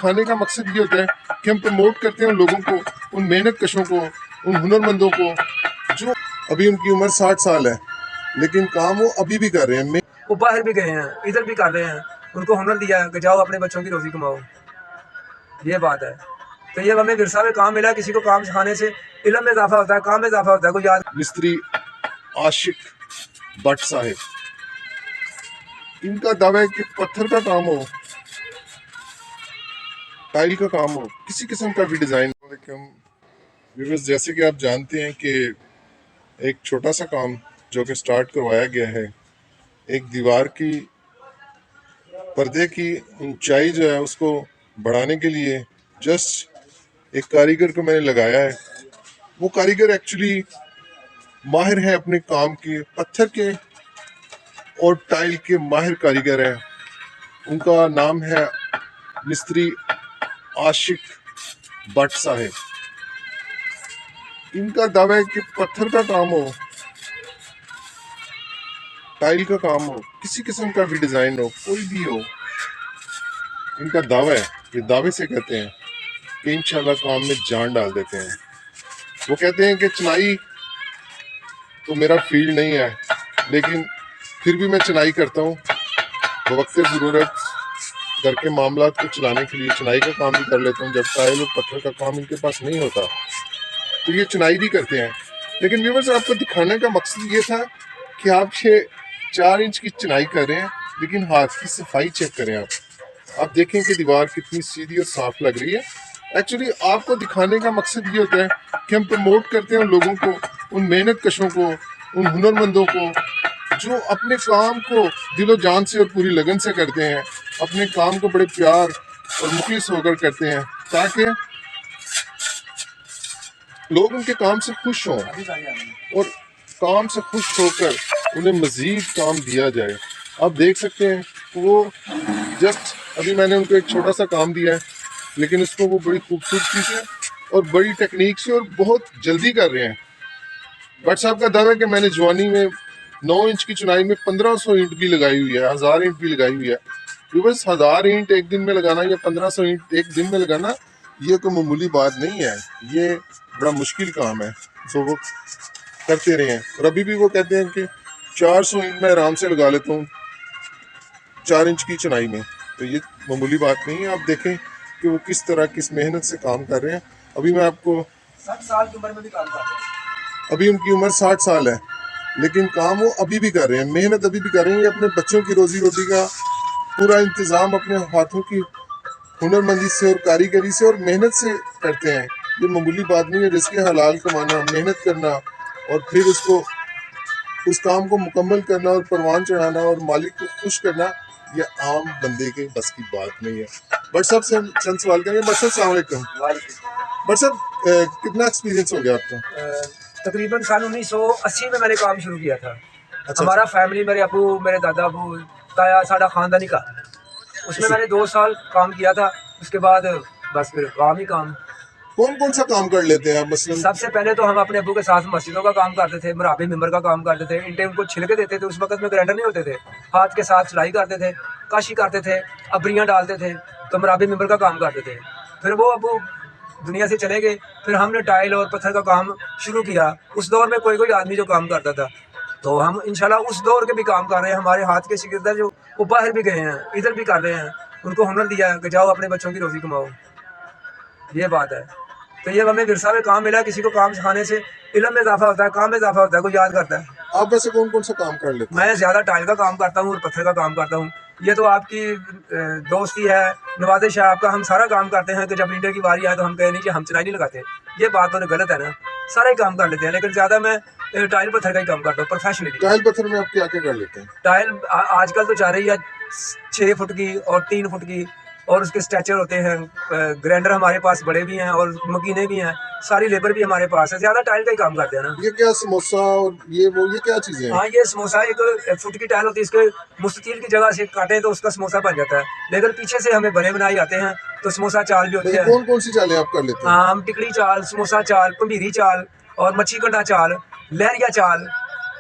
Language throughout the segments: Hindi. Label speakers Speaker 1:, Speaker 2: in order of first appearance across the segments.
Speaker 1: दिखाने का मकसद ये होता है कि हम प्रमोट करते हैं उन लोगों को, उन मेहनत कशों को, उन हुनरमंदों को, जो अभी उनकी उम्र 60 साल है लेकिन काम वो अभी भी कर रहे हैं।
Speaker 2: वो बाहर भी गए हैं, इधर भी कर रहे हैं, उनको हुनर दिया है कि जाओ अपने बच्चों की रोजी कमाओ। ये बात है। तो ये हमें विरसा में काम मिला, किसी को काम सिखाने से इल्म में इजाफा होता है, काम में इजाफा होता है। कोई याद
Speaker 1: मिस्त्री आशिक भट्ट साहब, इनका दावा है कि पत्थर का काम हो, टाइल का काम हो, किसी किस्म का भी डिजाइन। जैसे कि आप जानते हैं कि एक छोटा सा काम जो कि स्टार्ट करवाया गया है, एक दीवार की पर्दे की ऊंचाई जो है उसको बढ़ाने के लिए जस्ट एक कारीगर को मैंने लगाया है। वो कारीगर एक्चुअली माहिर है अपने काम के, पत्थर के और टाइल के माहिर कारीगर हैं। उनका नाम है मिस्त्री आशिक भट्ट साहब। इनका दावा है कि पत्थर का काम हो, टाइल का काम हो, किसी किस्म का भी डिजाइन हो, कोई भी हो, इनका दावा है, ये दावे से कहते हैं कि इंशाल्लाह काम में जान डाल देते हैं। वो कहते हैं कि चुनाई तो मेरा फील्ड नहीं है, लेकिन फिर भी मैं चुनाई करता हूँ। वक्त ज़रूरत घर के मामला को चलाने के लिए चुनाई का काम भी कर लेता हूँ। जब टाइल और पत्थर का काम इनके पास नहीं होता तो ये चुनाई भी करते हैं। लेकिन व्यूअर्स, आपको दिखाने का मकसद ये था कि आप ये 4 इंच की चुनाई कर रहे हैं, लेकिन हाथ की सफाई चेक करें। आप देखें कि दीवार कितनी सीधी और साफ लग रही है। एक्चुअली आपको दिखाने का मकसद ये होता है कि हम प्रमोट करते हैं उन लोगों को, उन मेहनत कशों को, उन हुनरमंदों को, जो अपने काम को दिलो जान से और पूरी लगन से करते हैं, अपने काम को बड़े प्यार और मुखलिस होकर करते हैं, ताकि लोग उनके काम से खुश हों और काम से खुश होकर उन्हें मजीद काम दिया जाए। आप देख सकते हैं वो जस्ट अभी मैंने उनको एक छोटा सा काम दिया है, लेकिन इसको वो बड़ी खूबसूरती से और बड़ी टेक्निक से और बहुत जल्दी कर रहे हैं। भट्ट साहब का दावा है कि मैंने जवानी में 9 इंच की चुनाई में 1500 ईंट भी लगाई हुई है, 1000 ईंट भी लगाई हुई है। बस 1000 ईंट एक दिन में लगाना या 1500 ईंट एक दिन में लगाना ये कोई मामूली बात नहीं है, ये बड़ा मुश्किल काम है। तो वो करते रहे हैं और अभी भी वो कहते हैं कि 400 ईंट मैं आराम से लगा लेता हूँ 4 इंच की चुनाई में। तो ये मामूली बात नहीं है। आप देखें कि वो किस तरह किस मेहनत से काम कर रहे हैं। अभी मैं आपको
Speaker 2: 60 साल की उम्र में भी काम कर रहे हैं।
Speaker 1: अभी उनकी उम्र 60 साल है, लेकिन काम वो अभी भी कर रहे हैं, मेहनत अभी भी कर रहे हैं। अपने बच्चों की रोजी रोटी का पूरा इंतजाम अपने हाथों की हुनरमंदी से और कारीगरी से और मेहनत से करते हैं। ये मामूली बात नहीं है। रिज़्क़ हलाल कमाना, मेहनत करना और फिर उसको उस काम को मुकम्मल करना और परवान चढ़ाना और मालिक को खुश करना, ये आम बंदे के बस की बात नहीं है। बट साहब से हम चंद सवाल करेंगे। बट साहब अस्सलाम वालेकुम। बट साहब कितना एक्सपीरियंस हो गया आपका?
Speaker 2: तकरीबन सन 1980 में मैंने काम शुरू किया था।
Speaker 1: अच्छा,
Speaker 2: हमारा फैमिली, मेरे अबू, मेरे दादा अबू, ताया, साड़ा खानदानी का, उसमें मैंने 2 साल काम किया था। उसके बाद बस फिर काम ही काम।
Speaker 1: कौन कौन सा काम कर लेते हैं आप? मसलन
Speaker 2: सबसे पहले तो हम अपने अबू के साथ मस्जिदों का काम करते थे, मराबी मिंबर का काम करते थे, ईंटें उनको छिलके देते थे। उस वक्त में ग्राइंडर नहीं होते थे, हाथ के साथ सिलाई करते थे, काशी करते थे, अबरियाँ डालते थे, तो मराबी मिंबर का काम करते थे। फिर वो अबू दुनिया से चले गए, फिर हमने टाइल और पत्थर का काम शुरू किया। उस दौर में कोई कोई आदमी जो काम करता था, तो हम इंशाल्लाह उस दौर के भी काम कर रहे हैं। हमारे हाथ के शिगिर्द जो वो बाहर भी गए हैं, इधर भी कर रहे हैं, उनको हुनर दिया है कि जाओ अपने बच्चों की रोजी कमाओ। ये बात है। तो ये हमें विरसा में काम मिला, किसी को काम सिखाने से इल्म में इजाफा होता है, काम में इजाफा होता है, कोई याद करता है।
Speaker 1: आप वैसे कौन कौन सा काम कर लेते हैं?
Speaker 2: मैं ज़्यादा टाइल का काम करता हूँ और पत्थर का काम करता हूँ। ये तो आपकी दोस्ती है, नवाजिश है आपका। हम सारा काम करते हैं कि जब लीडर की बारी आए तो हम कहें नहीं कि हम चुनाई नहीं लगाते। ये बात तो गलत है ना, सारा ही काम कर लेते हैं, लेकिन ज़्यादा मैं टाइल पत्थर का ही काम करता हूँ प्रोफेशनली।
Speaker 1: टाइल पत्थर में आप क्या क्या कर लेते हैं?
Speaker 2: टाइल आजकल तो जा रही है 6 फुट की और 3 फुट की, और उसके स्ट्रेचर होते हैं। ग्राइंडर हमारे पास बड़े भी हैं और मकीने भी हैं, सारी लेबर भी हमारे पास है। ज़्यादा टाइल का ही काम करते हैं ना।
Speaker 1: ये क्या समोसा और ये क्या चीजें हैं?
Speaker 2: हाँ, ये समोसा एक फुट की टाइल होती है, इसके मुस्ततील की जगह से काटें तो उसका समोसा बन जाता है, लेकिन पीछे से हमें बने बनाए आते हैं, तो समोसा चाल भी होती है।
Speaker 1: कौन कौन सी चालें आप कर लेते हैं?
Speaker 2: हाँ, हम टिकड़ी चाल, समोसा चाल, पंभीरी चाल और मच्छी कंडा चाल, लहरिया चाल,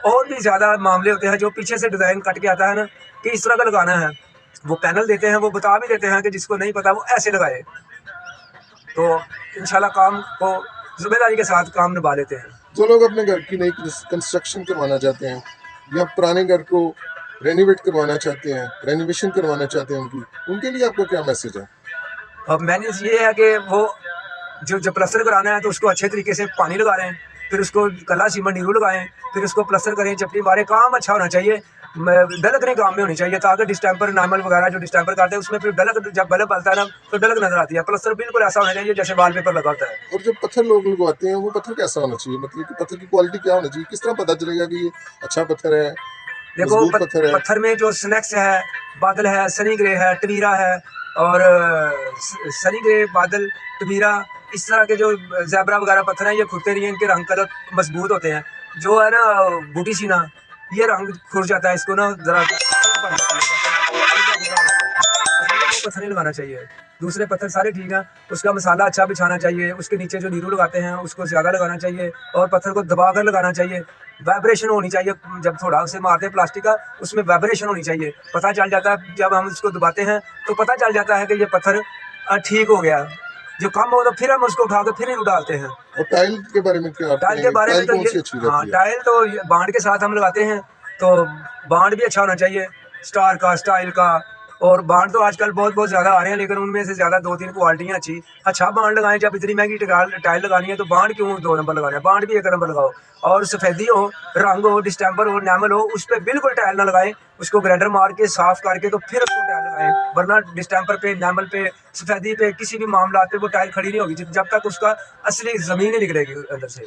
Speaker 2: और भी ज़्यादा मामले होते हैं जो पीछे से डिज़ाइन कट के आता है ना कि इस तरह का लगाना है। वो पैनल देते हैं, वो बता भी देते हैं कि जिसको नहीं पता वो ऐसे लगाए। तो इंशाल्लाह काम को जिम्मेदारी के साथ काम निभा लेते हैं।
Speaker 1: जो लोग अपने घर की नई कंस्ट्रक्शन करवाना चाहते हैं या पुराने घर को रेनोवेट करवाना चाहते हैं, रेनोवेशन करवाना चाहते हैं, उनके लिए आपका क्या मैसेज है?
Speaker 2: अब मैनेज ये है कि वो जो प्लास्टर कराना है तो उसको अच्छे तरीके से पानी लगा रहे हैं, फिर उसको कला सीमेंट नीरू लगाएं, फिर उसको प्लास्टर करें, चपटी मारें। काम अच्छा होना चाहिए, डलक नहीं काम में होनी चाहिए, ताकि डिस्टेंपर नार्मल वगैरह जो डिस्टेंपर करते हैं उसमें फिर डलक, जब बल्ब बलता है ना तो डलक नजर आती है। प्लास्टर बिल्कुल ऐसा होना चाहिए जैसे वॉलपेपर लगा होता है।
Speaker 1: और जो पत्थर लोग लगवाते हैं वो पत्थर कैसा होना चाहिए, मतलब कि पत्थर की क्वालिटी क्या होनी चाहिए, किस तरह पता चलेगा कि ये अच्छा पत्थर है,
Speaker 2: देखो
Speaker 1: मजबूत पत्थर है?
Speaker 2: पत्थर में जो स्नैक्स है, बादल है, सनी ग्रे है, टवीरा है, और सनी ग्रे, बादल, टवीरा, इस तरह के जो जैबरा वगैरह पत्थर हैं ये खुरते नहीं हैं, इनके रंग कलर मजबूत होते हैं। जो है ना बूटी सीना, ये रंग खुर जाता है, इसको ना जरा पत्थर नहीं लगाना चाहिए। दूसरे पत्थर सारे ठीक हैं, उसका मसाला अच्छा बिछाना चाहिए, उसके नीचे जो नीरू लगाते हैं उसको ज़्यादा लगाना चाहिए, और पत्थर को दबा कर लगाना चाहिए। वाइब्रेशन होनी चाहिए, जब थोड़ा उसे मारते हैं प्लास्टिक का उसमें वाइब्रेशन होनी चाहिए। पता चल जाता है जब हम उसको दबाते हैं तो पता चल जाता है कि ये पत्थर ठीक हो गया। जो कम हो तो फिर हम उसको उठा के फिर ही डालते हैं।
Speaker 1: और टाइल के बारे में क्या
Speaker 2: टाइल के बारे में तो
Speaker 1: कौन सी
Speaker 2: ये,
Speaker 1: अच्छी
Speaker 2: हाँ,
Speaker 1: रहती है?
Speaker 2: टाइल तो बांड के साथ हम लगाते हैं, तो बांड भी अच्छा होना चाहिए, स्टार का, स्टाइल का। और बांड तो आजकल बहुत बहुत ज़्यादा आ रहे हैं, लेकिन उनमें से ज़्यादा 2-3 क्वालिटियाँ अच्छी अच्छा बांड लगाएं। जब इतनी महंगी टाइल लगानी है तो बांड क्यों 2 नंबर लगाना है, बांड भी 1 नंबर लगाओ। और सफ़ेदी हो, रंग हो, डिस्टेंपर हो, नैमल हो, उस पर बिल्कुल टाइल ना लगाएं। उसको ग्राइंडर मार के साफ करके तो फिर उसको टाइल लगाएं, वरना डिस्टेंपर पे, नैमल पे, सफ़ेदी पे, किसी भी मामला पे वो टाइल खड़ी नहीं होगी जब तक उसका असली ज़मीन नहीं निकलेगी अंदर से।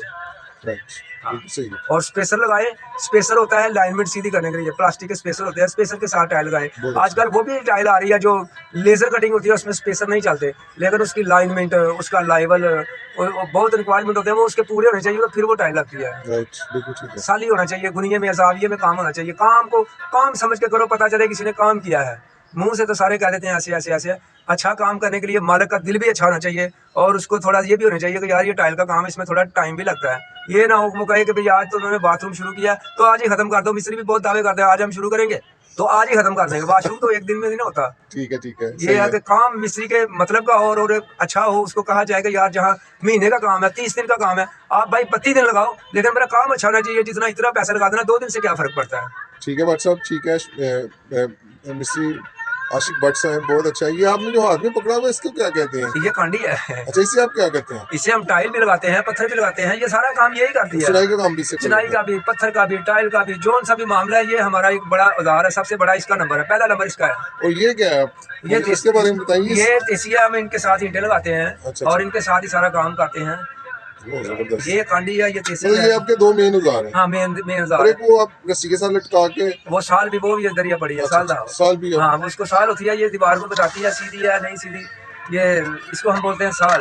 Speaker 1: राइट,
Speaker 2: हाँ।
Speaker 1: बिल्कुल सही है।
Speaker 2: और स्पेसर लगाएं। स्पेसर होता है लाइनमेंट सीधी करने के लिए, प्लास्टिक के स्पेसर होते हैं, स्पेसर के साथ टाइल लगाएं।
Speaker 1: बहुत अच्छा।
Speaker 2: आजकल वो भी टाइल आ रही है जो लेजर कटिंग होती है, उसमें स्पेसर नहीं चलते, लेकिन उसकी लाइनमेंट, उसका लाइवल, बहुत रिक्वायरमेंट होते हैं, वो उसके पूरे होने चाहिए तो फिर वो टाइल लगती है।
Speaker 1: राइट, बिल्कुल ठीक है।
Speaker 2: साली होना चाहिए, गुनिये में, अजाविये में काम होना चाहिए। काम को काम समझ के करो, पता चले किसी ने काम किया है। मुंह से तो सारे कह देते हैं ऐसे ऐसे ऐसे। अच्छा काम करने के लिए मालिक का दिल भी अच्छा होना चाहिए, और उसको थोड़ा ये भी होना चाहिए कि यार ये टाइल का काम है, इसमें थोड़ा टाइम भी लगता है। ये ना हो वो कहे कि भाई आज तो उन्होंने बाथरूम शुरू किया तो आज ही खत्म कर दो। मिस्त्री भी बहुत दावे करते हैं आज हम शुरू करेंगे तो आज ही खत्म कर देंगे। वाशरूम तो एक दिन में नहीं ना होता।
Speaker 1: ठीक है, ठीक है,
Speaker 2: ये
Speaker 1: सही
Speaker 2: है
Speaker 1: है।
Speaker 2: कि काम मिस्त्री के मतलब का हो, और अच्छा हो, उसको कहा जाएगा यार जहाँ महीने का काम है, 30 दिन का काम है, आप भाई 32 दिन लगाओ, लेकिन मेरा काम अच्छा होना चाहिए। जितना इतना पैसा लगा देना 2 दिन से क्या फर्क पड़ता है।
Speaker 1: ठीक है भट्ट साहब, ठीक है। मिस्त्री आशिक भट्ट साहब बहुत अच्छा है। ये आपने जो हाथ में पकड़ा हुआ है इसको क्या कहते हैं?
Speaker 2: ये कांडी है,
Speaker 1: अच्छा, इसे आप क्या कहते हैं?
Speaker 2: इसे हम टाइल भी लगाते हैं, पत्थर भी लगाते हैं, ये सारा काम यही करती है।
Speaker 1: चिनाई का काम भी इससे कर
Speaker 2: चिनाई
Speaker 1: लेते
Speaker 2: का भी, पत्थर का भी, टाइल का भी, जोन सा भी मामला है, ये हमारा एक बड़ा औजार है। सबसे बड़ा इसका नंबर है, पहला नंबर इसका है।
Speaker 1: हैं। और ये क्या है?
Speaker 2: ये
Speaker 1: मुझे इसके बारे में बताइए।
Speaker 2: ये तेसिया हम इनके साथ ईंटें लगाते हैं,
Speaker 1: अच्छा,
Speaker 2: और
Speaker 1: अच्छा।
Speaker 2: इनके साथ ही सारा काम करते हैं।
Speaker 1: बहुत जबरदस्त।
Speaker 2: ये कांडी है, ये
Speaker 1: मतलब
Speaker 2: तेसिया
Speaker 1: ये
Speaker 2: है।
Speaker 1: आपके दो मेन औजार हैं।
Speaker 2: हाँ, मेन
Speaker 1: और
Speaker 2: औजार
Speaker 1: एक
Speaker 2: है।
Speaker 1: वो आप रस्सी के साथ लटका के।
Speaker 2: वो साल भी, वो भी दरिया पड़ी है,
Speaker 1: अच्छा,
Speaker 2: साल
Speaker 1: अच्छा,
Speaker 2: दाव।
Speaker 1: साल भी है।
Speaker 2: हाँ, वो उसको साल होती है, ये दीवार को बताती है सीधी है नहीं सीधी। ये इसको हम बोलते हैं साल।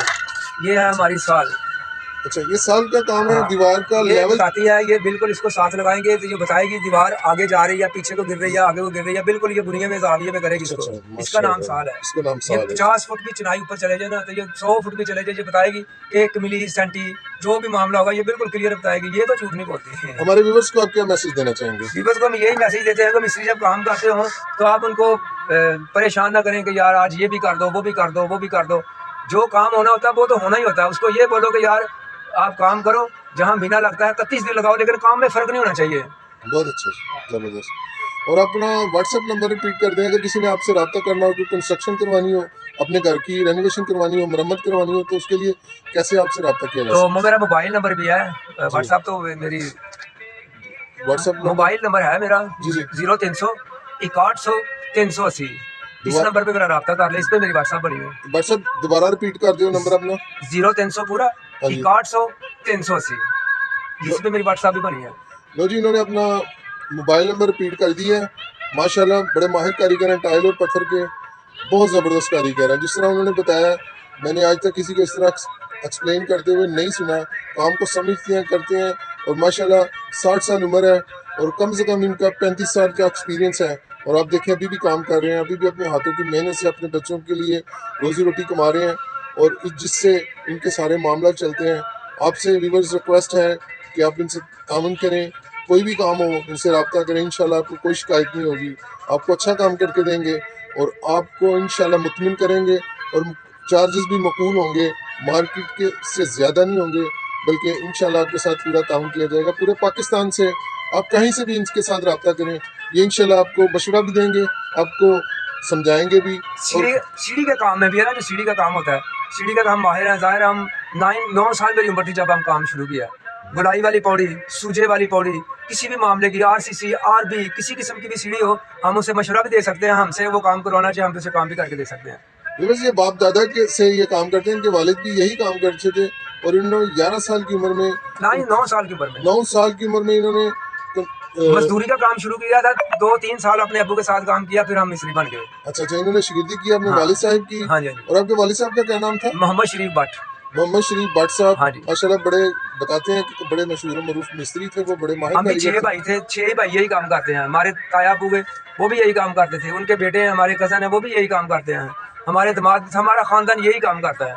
Speaker 2: ये है हमारी साल।
Speaker 1: अच्छा, ये साल का काम है,
Speaker 2: हाँ,
Speaker 1: दीवार का
Speaker 2: ये
Speaker 1: लेवल।
Speaker 2: बताती है, ये बिल्कुल इसको साथ लगाएंगे तो ये बताएगी दीवार आगे जा रही है, पीछे को गिर रही है, आगे को गिर रही है, बिल्कुल ये बुनिया में जाविये में करेगी
Speaker 1: अच्छा,
Speaker 2: इसको।
Speaker 1: अच्छा,
Speaker 2: इसका नाम
Speaker 1: माशाल्लाह,
Speaker 2: साल है।
Speaker 1: इसका नाम
Speaker 2: ये
Speaker 1: साल है।
Speaker 2: 50 फुट भी चुनाई ऊपर चले जाए ना तो ये 100 फुट भी चले जाए, ये बताएगी 1 मिली सेंटी जो भी मामला होगा ये बिल्कुल क्लियर बताएगी। ये तो झूठ नहीं बोलती है।
Speaker 1: हमारे व्यूअर्स को आप क्या मैसेज देना चाहेंगे?
Speaker 2: व्यूअर्स को हम यही मैसेज देते हैं कि मिस्त्री जब काम करते हो तो आप उनको परेशान ना करें कि यार आज ये भी कर दो, वो भी कर दो, वो भी कर दो। जो काम होना होता है वो तो होना ही होता है। उसको ये बोलो कि यार आप काम करो, जहाँ महीना लगता है 31 दिन लगाओ, लेकिन काम में फ़र्क नहीं होना चाहिए।
Speaker 1: बहुत अच्छा, जबरदस्त। और अपना व्हाट्सएप नंबर रिपीट कर दें, अगर किसी ने आपसे रब्ता करना हो, कोई कंस्ट्रक्शन करवानी हो, अपने घर की रेनोवेशन करवानी हो, मरम्मत करवानी हो, तो उसके लिए कैसे आपसे रब्ता किया जा
Speaker 2: तो
Speaker 1: सकता
Speaker 2: मेरा मोबाइल नंबर भी है, व्हाट्सएप तो मेरी
Speaker 1: है? WhatsApp number?
Speaker 2: मोबाइल नंबर है मेरा
Speaker 1: जी, जी।
Speaker 2: 0300 6100 380। इस
Speaker 1: दुआ-
Speaker 2: नंबर पे मेरा रब्ता कर ले, इस पे मेरी व्हाट्सएप बनी है।
Speaker 1: व्हाट्सएप दोबारा रिपीट कर दो नंबर अपना।
Speaker 2: 0300 पूरा
Speaker 1: हाँ जी।
Speaker 2: 6100 380, इस पे मेरी व्हाट्सएप भी बनी है।
Speaker 1: लो जी, इन्होंने अपना मोबाइल नंबर रिपीट कर दिया है। माशाल्लाह बड़े माहिर कारीगर हैं, टाइल और पत्थर के बहुत ज़बरदस्त कारीगर हैं। जिस तरह उन्होंने बताया, मैंने आज तक किसी को इस तरह एक्सप्लेन करते हुए नहीं सुना। काम को समझते हैं, करते हैं, और माशाल्लाह 60 साल उम्र है और कम से कम इनका 35 साल का एक्सपीरियंस है। और आप देखें अभी भी काम कर रहे हैं, अभी भी अपने हाथों की मेहनत से अपने बच्चों के लिए रोज़ी रोटी कमा रहे हैं, और जिससे इनके सारे मामला चलते हैं। आपसे व्यूअर्स रिक्वेस्ट है कि आप इनसे ताउन करें, कोई भी काम हो इनसे रब्ता करें, इंशाल्लाह आपको कोई शिकायत नहीं होगी, आपको अच्छा काम करके देंगे। और आपको इंशाल्लाह मुतमिन करेंगे और चार्जेस भी मकबूल होंगे, मार्केट के से ज़्यादा नहीं होंगे, बल्कि इंशाल्लाह आपके साथ पूरा ताउन किया जाएगा। पूरे पाकिस्तान से आप कहीं से भी इनके साथ रब्ता करें, ये इंशाल्लाह आपको मशवरा भी देंगे, आपको समझाएंगे भी। और
Speaker 2: सीढ़ी के काम में भी है ना, जो सीढ़ी का काम होता है, सीढ़ी का काम माहिर है। ज़ाहिर है, हम 9 साल मेरी उम्र थी जब हम काम शुरू किया। गुड़ाई वाली पौड़ी, सूजे वाली पौड़ी, किसी भी मामले की RCC RB किसी किस्म की भी सीढ़ी हो, हम उसे मशवरा भी दे सकते हैं, हमसे वो काम करवाना चाहिए, हम उसे काम भी करके दे सकते हैं।
Speaker 1: बस ये बाप दादा के से ये काम करते हैं, इनके वालिद भी यही काम करते थे और इन्होंने 11 साल की उम्र में,
Speaker 2: 9 साल की उम्र में
Speaker 1: 9 साल की उम्र में इन्होंने
Speaker 2: मजदूरी का काम शुरू किया था। 2-3 साल अपने अब्बू के साथ काम किया, फिर हम मिस्त्री बन गए।
Speaker 1: अच्छा, इन्होंने शागिर्दी की अपने
Speaker 2: हाँ।
Speaker 1: वालिद साहब की।
Speaker 2: हाँ जी, हाँ जी।
Speaker 1: और आपके वालिद साहब का क्या नाम था?
Speaker 2: मोहम्मद शरीफ भट्ट।
Speaker 1: मोहम्मद शरीफ भट्ट साहब।
Speaker 2: हाँ जी।
Speaker 1: माशाल्लाह बड़े बताते हैं कि बड़े मशहूर मरूफ मिस्त्री थे, वो बड़े माहिर
Speaker 2: हम भी 6
Speaker 1: कारीगर थे।
Speaker 2: भाई थे, 6 भाई यही काम करते हैं। हमारे ताया अब्बू के वो भी यही काम करते थे, उनके बेटे हैं, हमारे कज़न हैं, वो भी यही काम करते हैं। हमारे दामाद, हमारा खानदान यही काम करता है।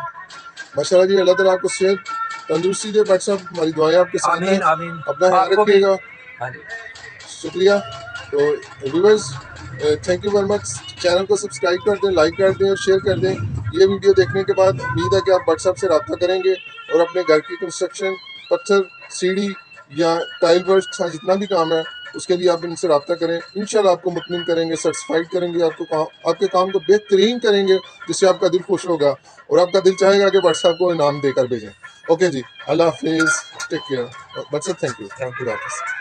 Speaker 1: माशाल्लाह जी, अल्लाह ताला आपको सेहत तंदुरुस्ती दे। भट्ट साहब, हमारी दुआएं आपके साथ हैं।
Speaker 2: आमीन आमीन।
Speaker 1: अपना ख्याल
Speaker 2: आपको भी।
Speaker 1: रखिएगा।
Speaker 2: हाँ जी।
Speaker 1: शुक्रिया। तो viewers, thank you very much. Channel को सब्सक्राइब कर दें, लाइक कर दें और शेयर कर दें। ये वीडियो देखने के बाद उम्मीद है कि आप भट्ट साहब से रब्ता करेंगे और अपने घर की कंस्ट्रक्शन, पत्थर, सीढ़ी या टाइल वर्क का जितना भी काम है उसके लिए आप इनसे रब्ता करें। इंशाल्लाह आपको मुतमिन करेंगे, सेटिस्फाइड करेंगे, आपके काम को बेहतरीन करेंगे, जिससे आपका दिल खुश होगा और आपका दिल चाहेगा कि भट्ट साहब को इनाम देकर भेजें। ओके जी, अल्लाह हाफिज़, टेक केयर। भट्ट साहब, थैंक यू।
Speaker 2: Thank you.
Speaker 1: खुदा हाफिज़।